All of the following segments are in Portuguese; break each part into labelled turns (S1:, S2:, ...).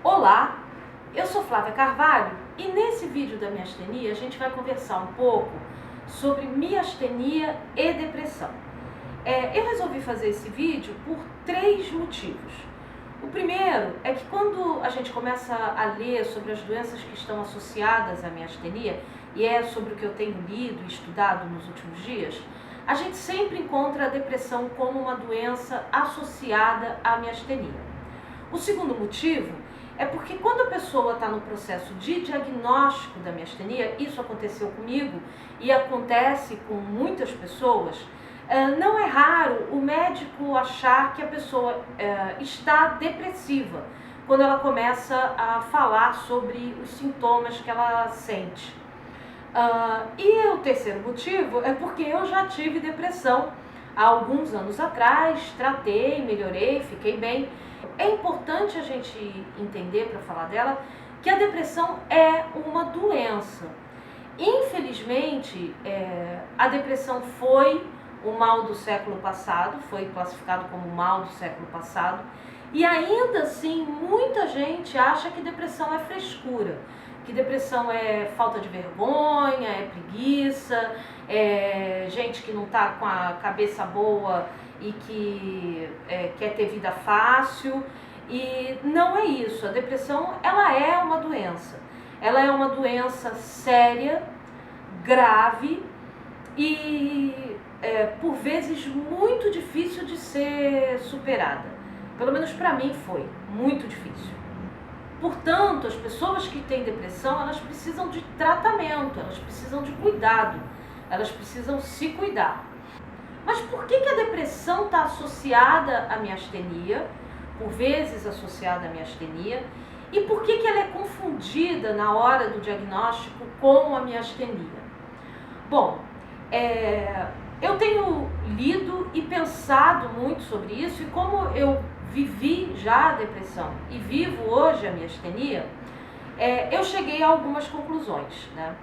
S1: Olá, eu sou Flávia Carvalho e nesse vídeo da miastenia a gente vai conversar um pouco sobre miastenia e depressão. Eu resolvi fazer esse vídeo por 3 motivos. O primeiro é que quando a gente começa a ler sobre as doenças que estão associadas à miastenia, e é sobre o que eu tenho lido e estudado nos últimos dias, a gente sempre encontra a depressão como uma doença associada à miastenia. O segundo motivo é porque quando a pessoa está no processo de diagnóstico da miastenia, isso aconteceu comigo e acontece com muitas pessoas, não é raro o médico achar que a pessoa está depressiva quando ela começa a falar sobre os sintomas que ela sente. E o terceiro motivo é porque eu já tive depressão há alguns anos atrás, tratei, melhorei, fiquei bem. É importante a gente entender, para falar dela, que a depressão é uma doença. Infelizmente, a depressão foi o mal do século passado, foi classificado como o mal do século passado, e ainda assim muita gente acha que depressão é frescura, que depressão é falta de vergonha, é preguiça, é gente que não está com a cabeça boa e que quer ter vida fácil. E não é isso. A depressão, ela é uma doença. Ela é uma doença séria, grave e por vezes muito difícil de ser superada. Pelo menos para mim foi muito difícil. Portanto, as pessoas que têm depressão, elas precisam de tratamento, elas precisam de cuidado, elas precisam se cuidar. Mas por que a depressão está associada à miastenia, por vezes associada à miastenia, e por que ela é confundida na hora do diagnóstico com a miastenia? Bom, eu tenho lido e pensado muito sobre isso, e como eu vivi já a depressão e vivo hoje a miastenia, eu cheguei a algumas conclusões, né?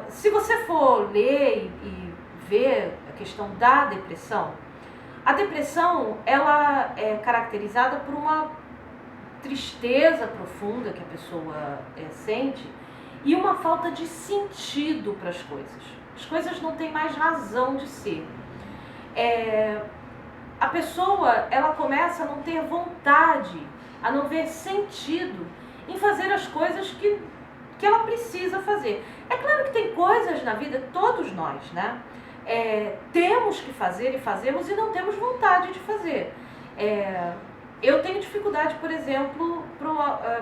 S1: Se você for ler e ver a questão da depressão, a depressão ela é caracterizada por uma tristeza profunda que a pessoa sente e uma falta de sentido para as coisas. As coisas não têm mais razão de ser. A pessoa ela começa a não ter vontade, a não ver sentido em fazer as coisas que ela precisa fazer. É claro que tem coisas na vida, todos nós, né? Temos que fazer e fazemos e não temos vontade de fazer. Eu tenho dificuldade, por exemplo,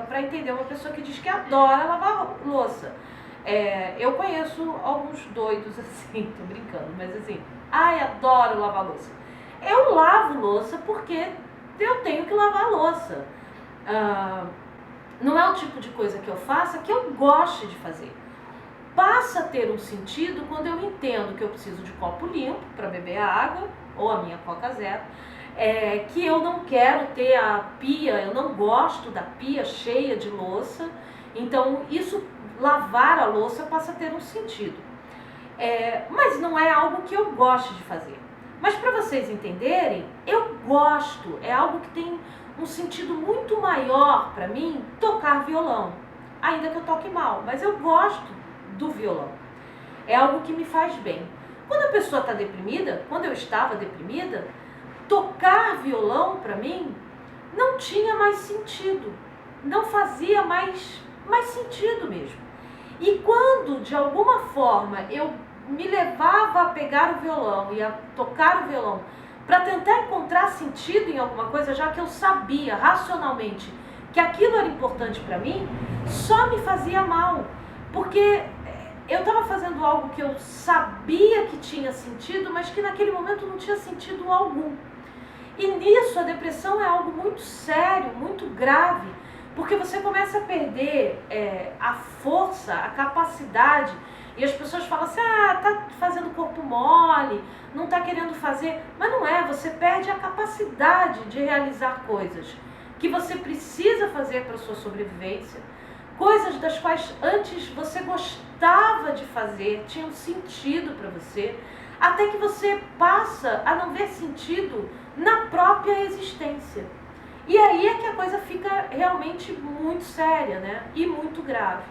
S1: para entender uma pessoa que diz que adora lavar louça. Eu conheço alguns doidos assim, tô brincando, mas assim, adoro lavar louça. Eu lavo louça porque eu tenho que lavar louça. Não é o tipo de coisa que eu faça que eu goste de fazer. Passa a ter um sentido quando eu entendo que eu preciso de copo limpo para beber a água, ou a minha Coca Zero, que eu não quero ter a pia, eu não gosto da pia cheia de louça, então isso, lavar a louça, passa a ter um sentido. Mas não é algo que eu goste de fazer. Mas para vocês entenderem, eu gosto, é algo que tem um sentido muito maior para mim, tocar violão. Ainda que eu toque mal, mas eu gosto do violão. É algo que me faz bem. Quando a pessoa está deprimida, quando eu estava deprimida, tocar violão para mim não tinha mais sentido. Não fazia mais sentido mesmo. E quando, de alguma forma, eu me levava a pegar o violão e a tocar o violão para tentar encontrar sentido em alguma coisa, já que eu sabia racionalmente que aquilo era importante para mim, só me fazia mal, porque eu estava fazendo algo que eu sabia que tinha sentido, mas que naquele momento não tinha sentido algum. E nisso a depressão é algo muito sério, muito grave, porque você começa a perder a força, a capacidade. E as pessoas falam assim, tá fazendo corpo mole, não tá querendo fazer. Mas não é, você perde a capacidade de realizar coisas que você precisa fazer para a sua sobrevivência, coisas das quais antes você gostava de fazer, tinham sentido para você, até que você passa a não ver sentido na própria existência. E aí é que a coisa fica realmente muito séria, né? E muito grave.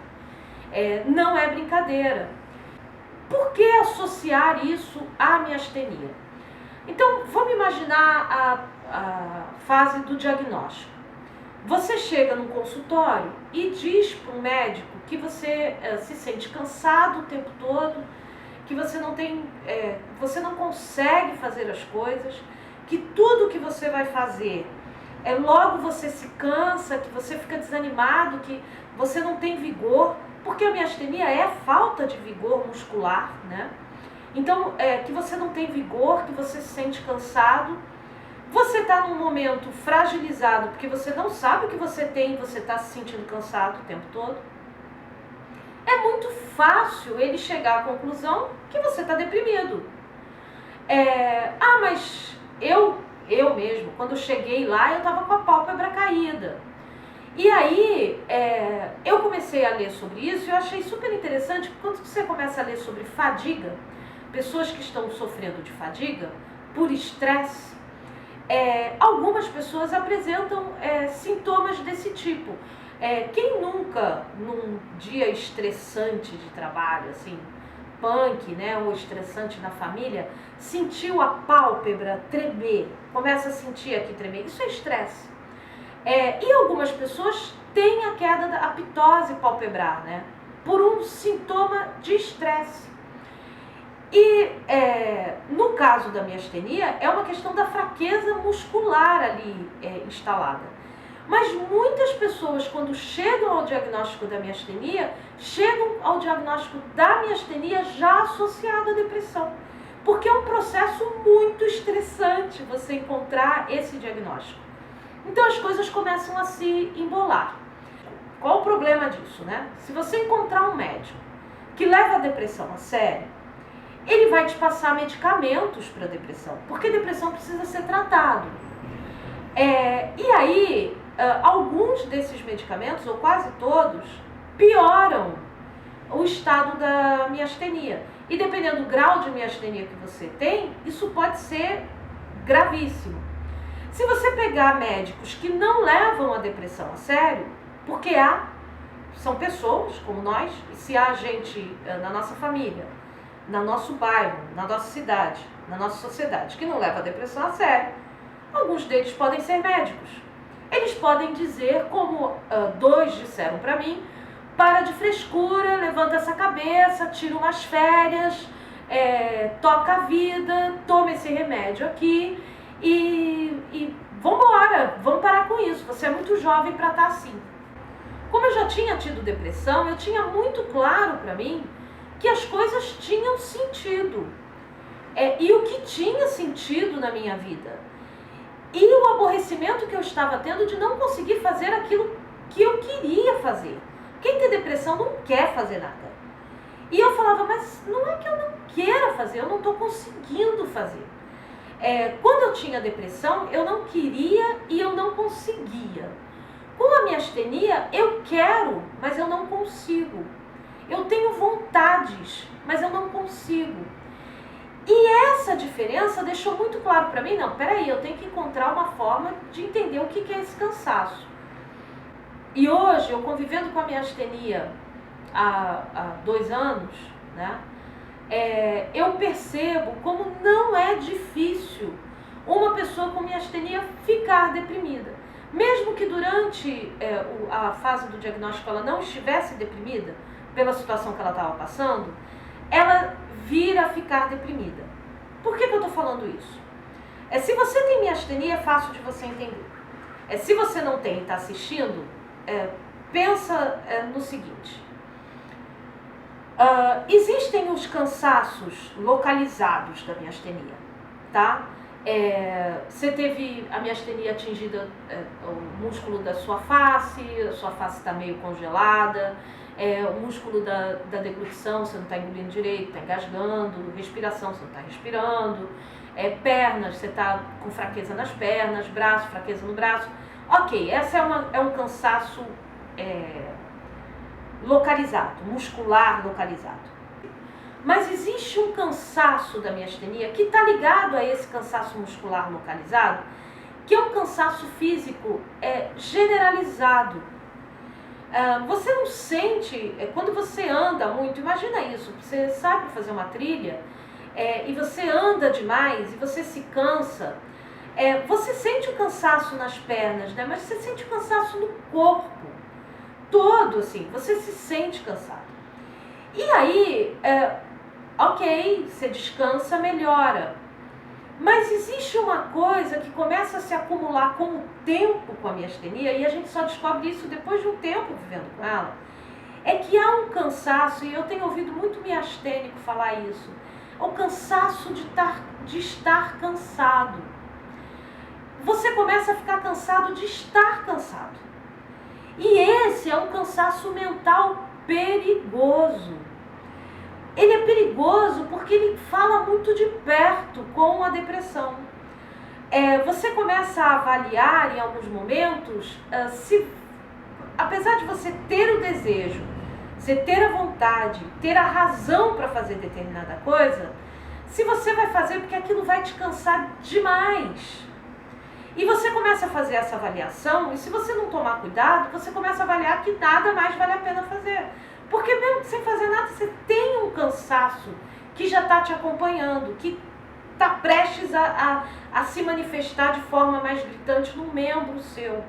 S1: Não é brincadeira. Por que associar isso à miastenia? Então, vamos imaginar a fase do diagnóstico. Você chega num consultório e diz para um médico que você se sente cansado o tempo todo, que você não consegue fazer as coisas, que tudo que você vai fazer logo você se cansa, que você fica desanimado, que você não tem vigor, porque a miastenia é a falta de vigor muscular, né? Então, que você não tem vigor, que você se sente cansado, você está num momento fragilizado, porque você não sabe o que você tem, você está se sentindo cansado o tempo todo. É muito fácil ele chegar à conclusão que você está deprimido. Mas eu mesmo, quando eu cheguei lá, eu estava com a pálpebra caída. E aí, eu comecei a ler sobre isso e eu achei super interessante, porque quando você começa a ler sobre fadiga, pessoas que estão sofrendo de fadiga por estresse, algumas pessoas apresentam sintomas desse tipo. Quem nunca, num dia estressante de trabalho, assim, punk, né, ou estressante na família, sentiu a pálpebra tremer, começa a sentir aqui tremer, isso é estresse. E algumas pessoas têm a queda da ptose palpebrar, né, por um sintoma de estresse. E no caso da miastenia, é uma questão da fraqueza muscular ali instalada. Mas muitas pessoas, quando chegam ao diagnóstico da miastenia, chegam ao diagnóstico da miastenia já associado à depressão. Porque é um processo muito estressante você encontrar esse diagnóstico. Então as coisas começam a se embolar. Qual o problema disso, né? Se você encontrar um médico que leva a depressão a sério, ele vai te passar medicamentos para a depressão, porque a depressão precisa ser tratado. E aí, alguns desses medicamentos, ou quase todos, pioram o estado da miastenia. E dependendo do grau de miastenia que você tem, isso pode ser gravíssimo. Se você pegar médicos que não levam a depressão a sério, porque são pessoas como nós, e se há gente na nossa família, no nosso bairro, na nossa cidade, na nossa sociedade, que não leva a depressão a sério, alguns deles podem ser médicos. Eles podem dizer, como dois disseram para mim, para de frescura, levanta essa cabeça, tira umas férias, toca a vida, toma esse remédio aqui e vambora, vamos parar com isso, você é muito jovem para estar assim. Como eu já tinha tido depressão, eu tinha muito claro para mim que as coisas tinham sentido. E o que tinha sentido na minha vida. E o aborrecimento que eu estava tendo de não conseguir fazer aquilo que eu queria fazer. Quem tem depressão não quer fazer nada. E eu falava, mas não é que eu não queira fazer, eu não estou conseguindo fazer. Quando eu tinha depressão, eu não queria e eu não conseguia. Com a miastenia, eu quero, mas eu não consigo. Eu tenho vontades, mas eu não consigo. E essa diferença deixou muito claro para mim, não, peraí, eu tenho que encontrar uma forma de entender o que é esse cansaço. E hoje, eu convivendo com a miastenia há 2 anos, né, eu percebo como não é difícil uma pessoa com miastenia ficar deprimida. Mesmo que durante a fase do diagnóstico ela não estivesse deprimida, pela situação que ela estava passando, ela vira a ficar deprimida. Por que eu estou falando isso? Se você tem miastenia, é fácil de você entender. Se você não tem e está assistindo, pensa no seguinte. Existem os cansaços localizados da miastenia, tá? Você teve a miastenia atingida o músculo da sua face, a sua face está meio congelada, o músculo da deglutição, você não está engolindo direito, está engasgando, respiração, você não está respirando, pernas, você está com fraqueza nas pernas, braço, fraqueza no braço. Ok, essa é um cansaço localizado, muscular localizado. Mas existe um cansaço da miastenia que está ligado a esse cansaço muscular localizado, que é um cansaço físico generalizado. Você não sente, quando você anda muito, imagina isso, você sabe fazer uma trilha e você anda demais e você se cansa, você sente o cansaço nas pernas, né? Mas você sente o cansaço no corpo todo, assim, você se sente cansado. E aí, ok, você descansa, melhora. Mas existe uma coisa que começa a se acumular com o tempo com a miastenia, e a gente só descobre isso depois de um tempo vivendo com ela, é que há um cansaço, e eu tenho ouvido muito miastênico falar isso, o cansaço de estar cansado. Você começa a ficar cansado de estar cansado. E esse é um cansaço mental perigoso. Ele é perigoso porque ele fala muito de perto com a depressão. Você começa a avaliar em alguns momentos, apesar de você ter o desejo, você ter a vontade, ter a razão para fazer determinada coisa, se você vai fazer porque aquilo vai te cansar demais. E você começa a fazer essa avaliação, e se você não tomar cuidado, você começa a avaliar que nada mais vale a pena fazer. Porque mesmo sem fazer nada, você tem um cansaço que já está te acompanhando, que está prestes a se manifestar de forma mais gritante num membro seu.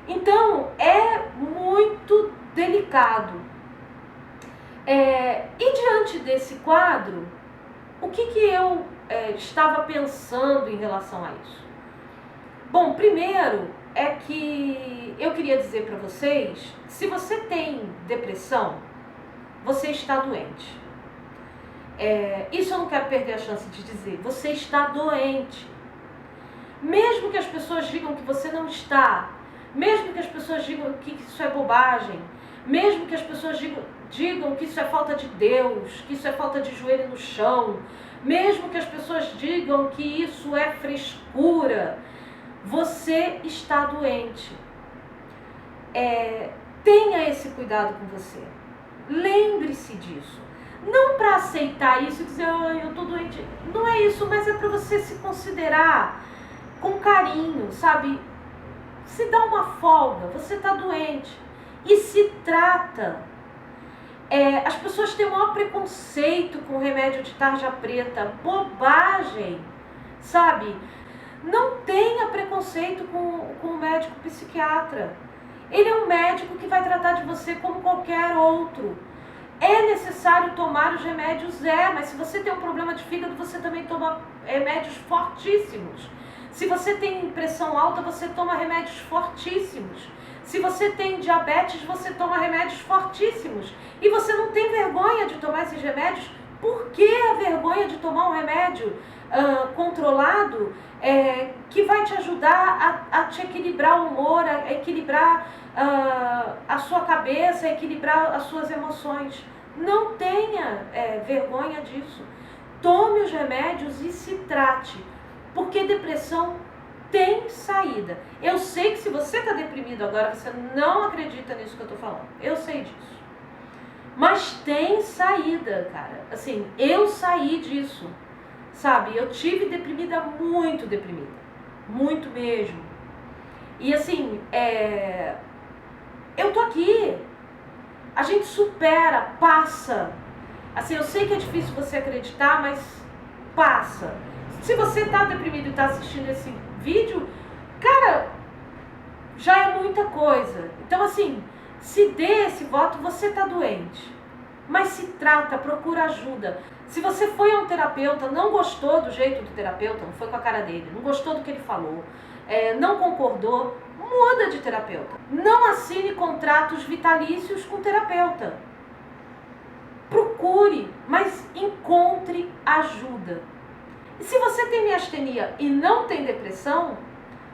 S1: Então, é muito delicado. E diante desse quadro, o que eu estava pensando em relação a isso? Bom, primeiro é que eu queria dizer para vocês, se você tem depressão, você está doente. Isso eu não quero perder a chance de dizer, você está doente. Mesmo que as pessoas digam que você não está, mesmo que as pessoas digam que isso é bobagem, mesmo que as pessoas digam que isso é falta de Deus, que isso é falta de joelho no chão, mesmo que as pessoas digam que isso é frescura, você está doente. Tenha esse cuidado com você. Lembre-se disso. Não para aceitar isso e dizer, eu estou doente. Não é isso, mas é para você se considerar com carinho, sabe? Se dá uma folga, você está doente. E se trata. As pessoas têm o maior preconceito com remédio de tarja preta. Bobagem, sabe? Não tenha preconceito com o médico psiquiatra. Ele é um médico que vai tratar de você como qualquer outro. É necessário tomar os remédios? Mas se você tem um problema de fígado, você também toma remédios fortíssimos. Se você tem pressão alta, você toma remédios fortíssimos. Se você tem diabetes, você toma remédios fortíssimos. E você não tem vergonha de tomar esses remédios? Por que a vergonha de tomar um remédio controlado que vai te ajudar a te equilibrar o humor, a equilibrar a sua cabeça, a equilibrar as suas emoções? Não tenha vergonha disso. Tome os remédios e se trate, porque depressão tem saída. Eu sei que se você está deprimido agora, você não acredita nisso que eu estou falando. Eu sei disso. Mas tem saída, cara. Assim, eu saí disso, sabe? Eu tive deprimida, muito deprimida. Muito mesmo. E assim, eu tô aqui. A gente supera, passa. Assim, eu sei que é difícil você acreditar, mas passa. Se você tá deprimido e tá assistindo esse vídeo, cara, já é muita coisa. Então assim, se dê esse voto, você tá doente. Mas se trata, procura ajuda. Se você foi a um terapeuta, não gostou do jeito do terapeuta, não foi com a cara dele, não gostou do que ele falou, não concordou, muda de terapeuta. Não assine contratos vitalícios com terapeuta. Procure, mas encontre ajuda. E se você tem miastenia e não tem depressão,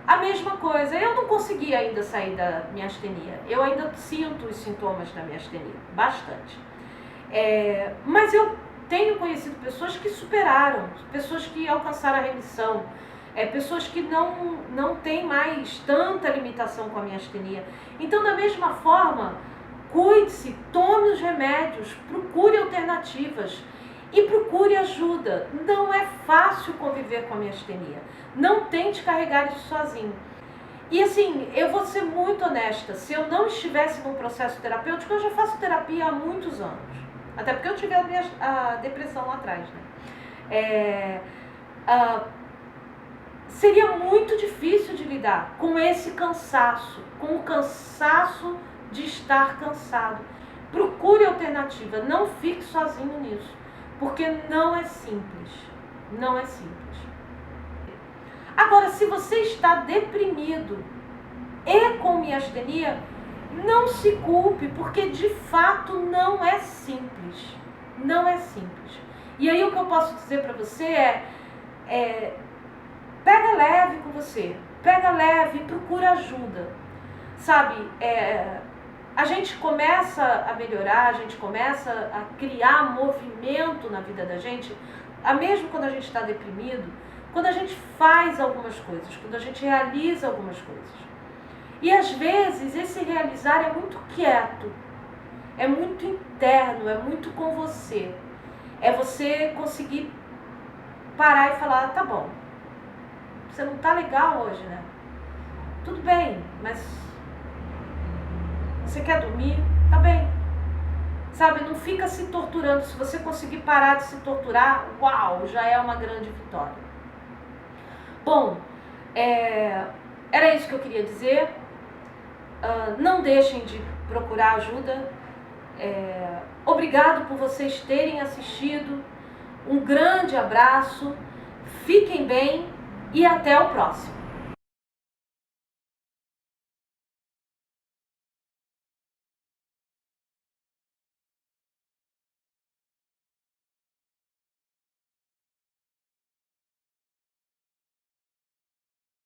S1: a mesma coisa. Eu não consegui ainda sair da miastenia. Eu ainda sinto os sintomas da miastenia, bastante. Mas eu tenho conhecido pessoas que superaram, pessoas que alcançaram a remissão, pessoas que não têm mais tanta limitação com a miastenia. Então, da mesma forma, cuide-se, tome os remédios, procure alternativas e procure ajuda. Não é fácil conviver com a miastenia. Não tente carregar isso sozinho. E assim, eu vou ser muito honesta, se eu não estivesse num processo terapêutico, eu já faço terapia há muitos anos. Até porque eu tive a depressão lá atrás, né? Seria muito difícil de lidar com esse cansaço, com o cansaço de estar cansado. Procure alternativa, não fique sozinho nisso, porque não é simples, não é simples. Agora, se você está deprimido e com miastenia, não se culpe, porque de fato não é simples, não é simples. E aí o que eu posso dizer para você pega leve com você, pega leve e procura ajuda, sabe? A gente começa a melhorar, a gente começa a criar movimento na vida da gente, mesmo quando a gente está deprimido, quando a gente faz algumas coisas, quando a gente realiza algumas coisas. E às vezes esse realizar é muito quieto, é muito interno, é muito com você. É você conseguir parar e falar, tá bom, você não tá legal hoje, né? Tudo bem, mas você quer dormir? Tá bem. Sabe, não fica se torturando. Se você conseguir parar de se torturar, uau, já é uma grande vitória. Bom, era isso que eu queria dizer. Não deixem de procurar ajuda. Obrigado por vocês terem assistido. Um grande abraço. Fiquem bem e até o próximo.